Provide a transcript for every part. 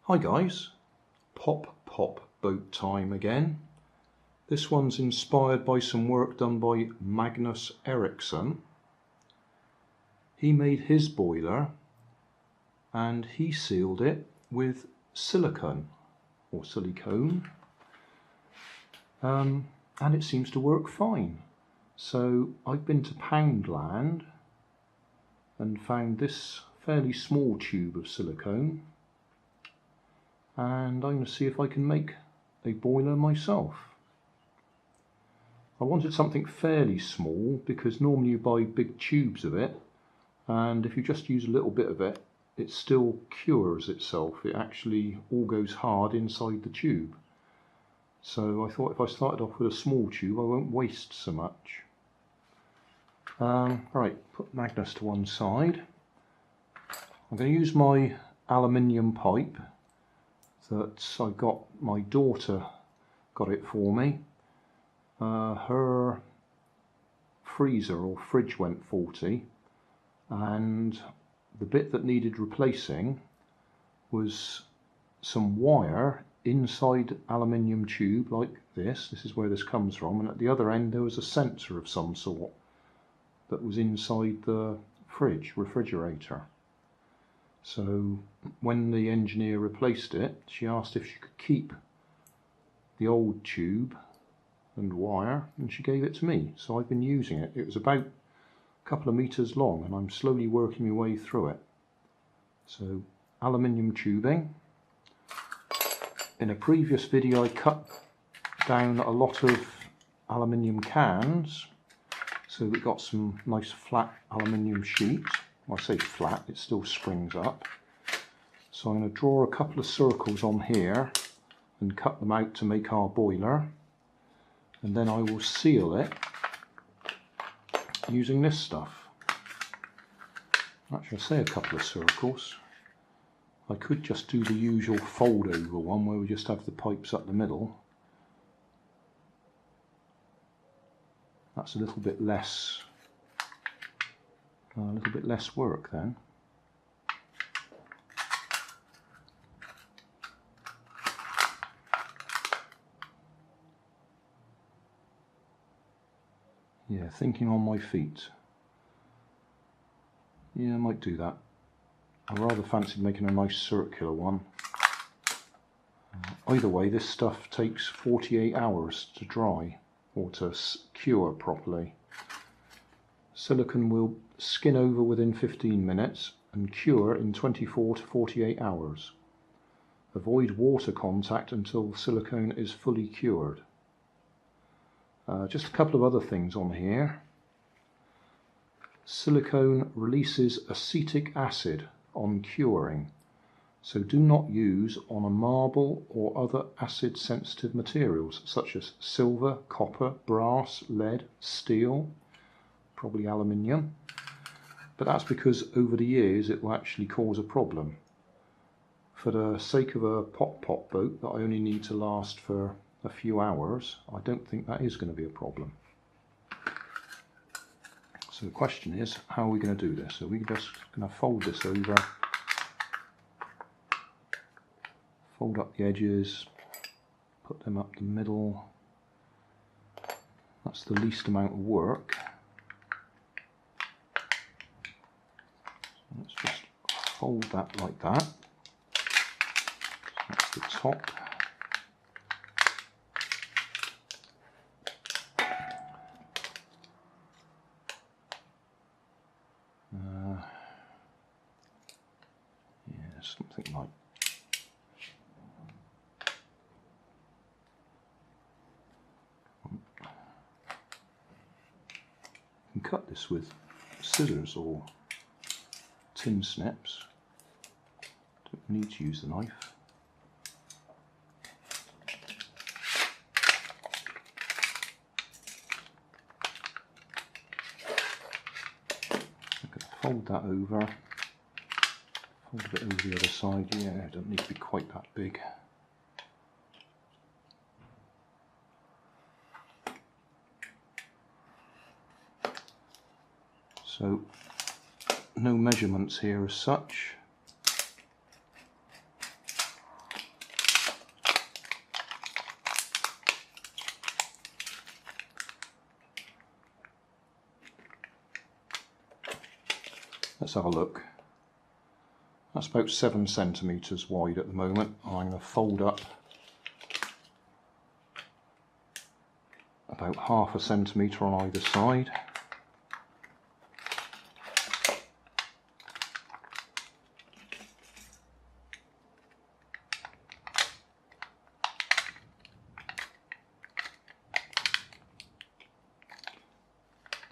Hi guys, pop boat time again. This one's inspired by some work done by Magnus Eriksson. He made his boiler and he sealed it with silicone and it seems to work fine. So I've been to Poundland and found this fairly small tube of silicone, and I'm going to see if I can make a boiler myself. I wanted something fairly small because normally you buy big tubes of it, and if you just use a little bit of it, it still cures itself. It actually all goes hard inside the tube. So I thought if I started off with a small tube I won't waste so much. Right, put Magnus to one side. I'm going to use my aluminium pipe that I got, my daughter got it for me. Her freezer or fridge went faulty, and the bit that needed replacing was some wire inside aluminium tube like this. This is where this comes from, and at the other end there was a sensor of some sort that was inside the refrigerator. So when the engineer replaced it, she asked if she could keep the old tube and wire, and she gave it to me. So I've been using it. It was about a couple of meters long, and I'm slowly working my way through it. So aluminium tubing. In a previous video I cut down a lot of aluminium cans, so we got some nice flat aluminium sheet. Well, I say flat, it still springs up. So I'm going to draw a couple of circles on here and cut them out to make our boiler, and then I will seal it using this stuff. Actually, I say a couple of circles. I could just do the usual fold over one where we just have the pipes up the middle. That's a little bit less work then. Yeah, thinking on my feet. Yeah, I might do that. I rather fancied making a nice circular one. Either way, this stuff takes 48 hours to dry or to cure properly. Silicone will skin over within 15 minutes and cure in 24 to 48 hours. Avoid water contact until silicone is fully cured. Just a couple of other things on here. Silicone releases acetic acid on curing, so do not use on a marble or other acid sensitive materials such as silver, copper, brass, lead, steel, probably aluminium, but that's because over the years it will actually cause a problem. For the sake of a pop boat that I only need to last for a few hours, I don't think that is going to be a problem. So the question is, how are we going to do this? Are we just going to fold this over, fold up the edges, put them up the middle? That's the least amount of work. So let's just fold that like that. That's the top. Yeah, something like. You can cut this with scissors or tin snips. Don't need to use the knife. Fold that over, fold a bit over the other side. Yeah, it doesn't need to be quite that big. So no measurements here as such. let's have a look. That's about 7 centimetres wide at the moment. I'm going to fold up about 1/2 centimetre on either side.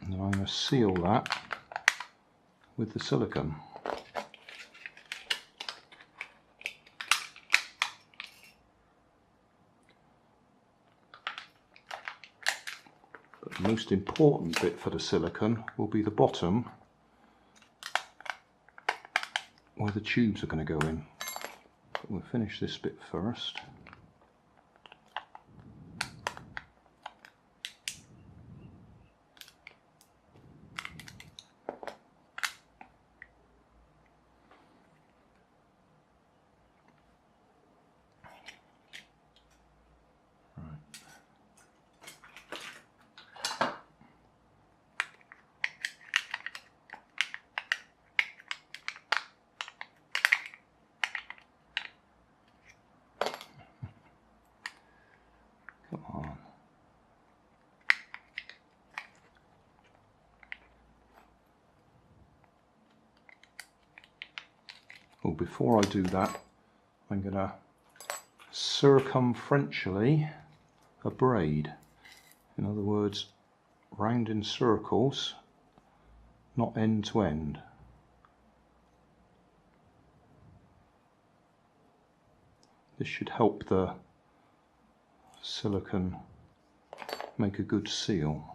And then I'm going to seal that with the silicone. But the most important bit for the silicone will be the bottom, where the tubes are going to go in. But we'll finish this bit first. Come on. Oh, before I do that, I'm going to circumferentially abrade. In other words, round in circles, not end to end. This should help the silicone make a good seal.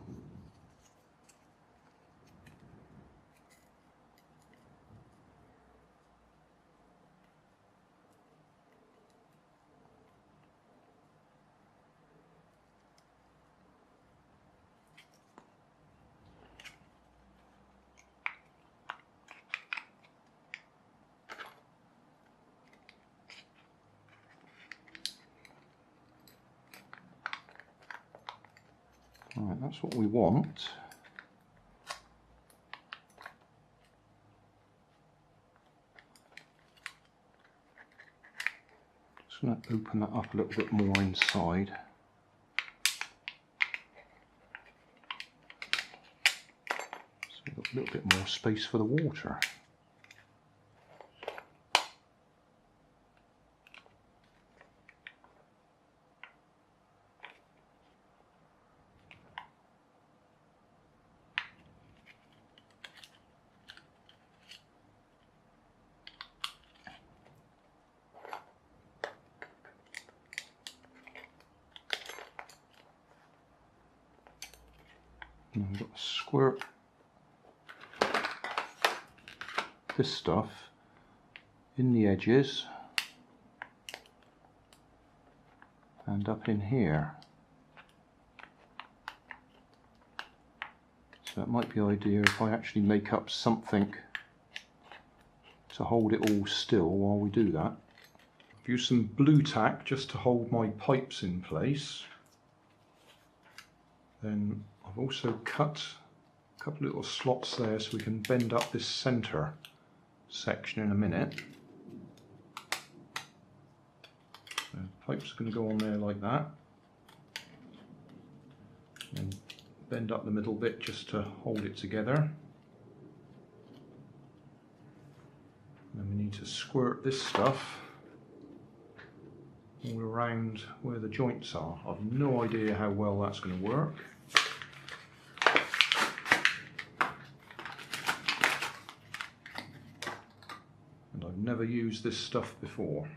Right, that's what we want. Just going to open that up a little bit more inside. So we've got a little bit more space for the water. And I've got to squirt this stuff in the edges and up in here. So it might be ideal if I actually make up something to hold it all still while we do that. I've used some BluTack just to hold my pipes in place. Then I've also cut a couple of little slots there so we can bend up this centre section in a minute. So the pipes are going to go on there like that. And bend up the middle bit just to hold it together. And then we need to squirt this stuff all around where the joints are. I've no idea how well that's going to work. And I've never used this stuff before.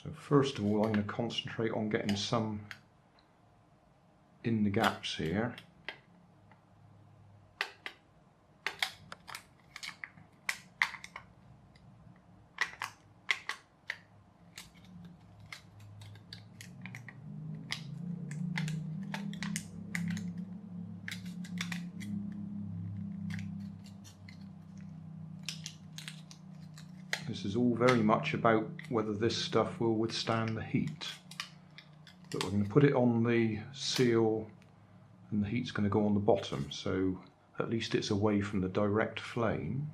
So first of all, I'm going to concentrate on getting some in the gaps here. This is all very much about whether this stuff will withstand the heat. But we're going to put it on the seal and the heat's going to go on the bottom, so at least it's away from the direct flame.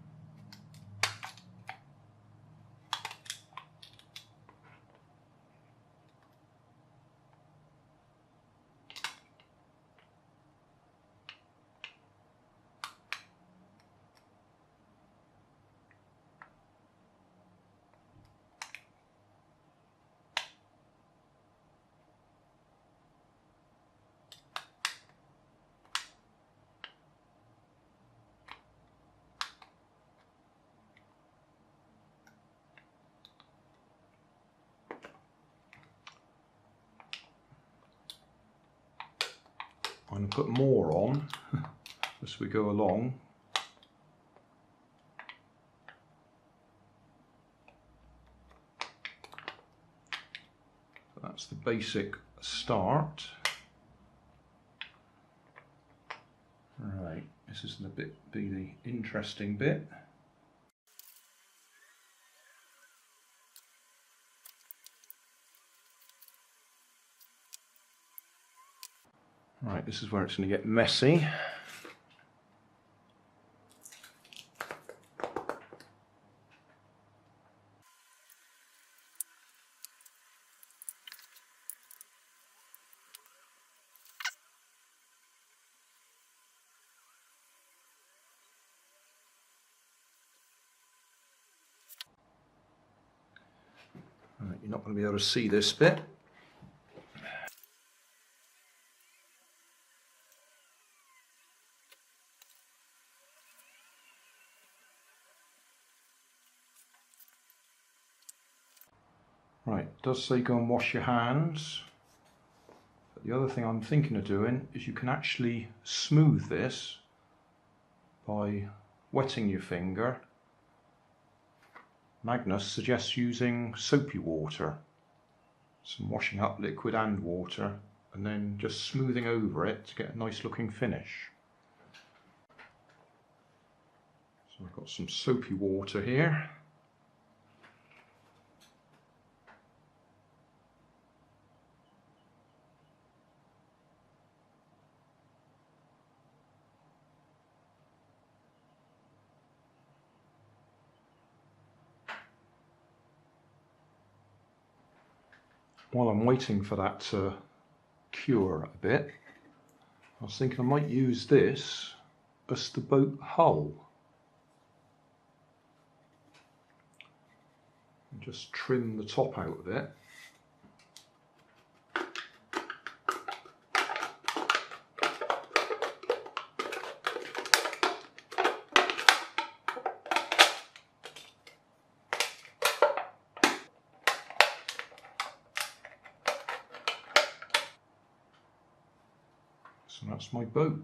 I'm going to put more on as we go along. So that's the basic start. Right, this is going to be the interesting bit. Right, this is where it's going to get messy. Right, you're not going to be able to see this bit. Right, it does say go and wash your hands. But the other thing I'm thinking of doing is you can actually smooth this by wetting your finger. Magnus suggests using soapy water, some washing up liquid and water, and then just smoothing over it to get a nice looking finish. So I've got some soapy water here. While I'm waiting for that to cure a bit, I was thinking I might use this as the boat hull. And just trim the top out of it. So that's my boat.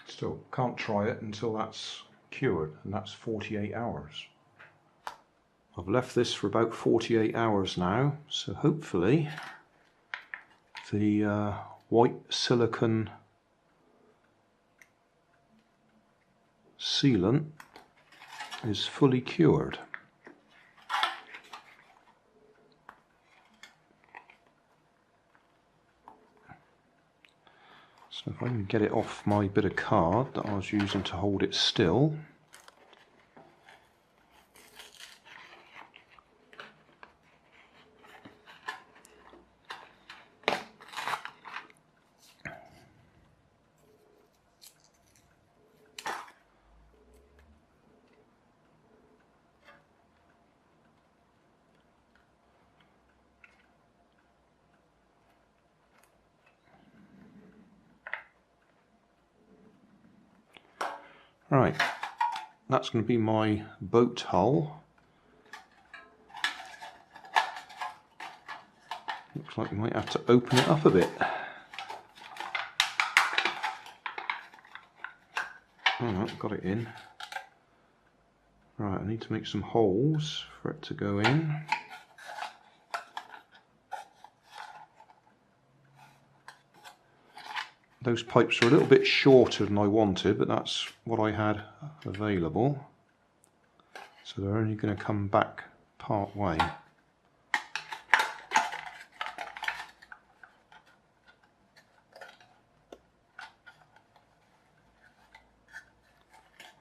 Still can't try it until that's cured, and that's 48 hours. I've left this for about 48 hours now, so hopefully the white silicone sealant is fully cured. So if I can get it off my bit of card that I was using to hold it still. Right, that's going to be my boat hull. Looks like we might have to open it up a bit. Oh, got it in. Right, I need to make some holes for it to go in. Those pipes are a little bit shorter than I wanted, but that's what I had available. So they're only going to come back part way.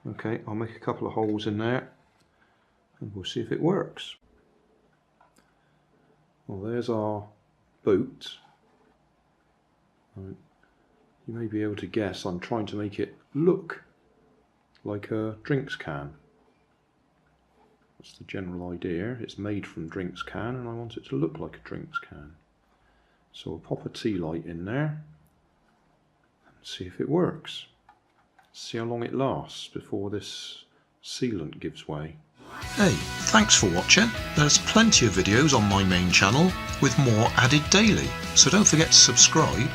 Okay, I'll make a couple of holes in there and we'll see if it works. Well, there's our boot. You may be able to guess I'm trying to make it look like a drinks can. That's the general idea. It's made from drinks can and I want it to look like a drinks can. So I'll pop a tea light in there and see if it works. See how long it lasts before this sealant gives way. Hey, thanks for watching. There's plenty of videos on my main channel with more added daily, so don't forget to subscribe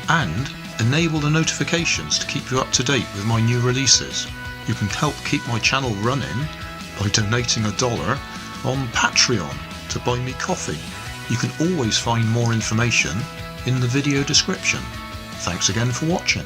and enable the notifications to keep you up to date with my new releases. You can help keep my channel running by donating $1 on Patreon to buy me coffee. You can always find more information in the video description. Thanks again for watching.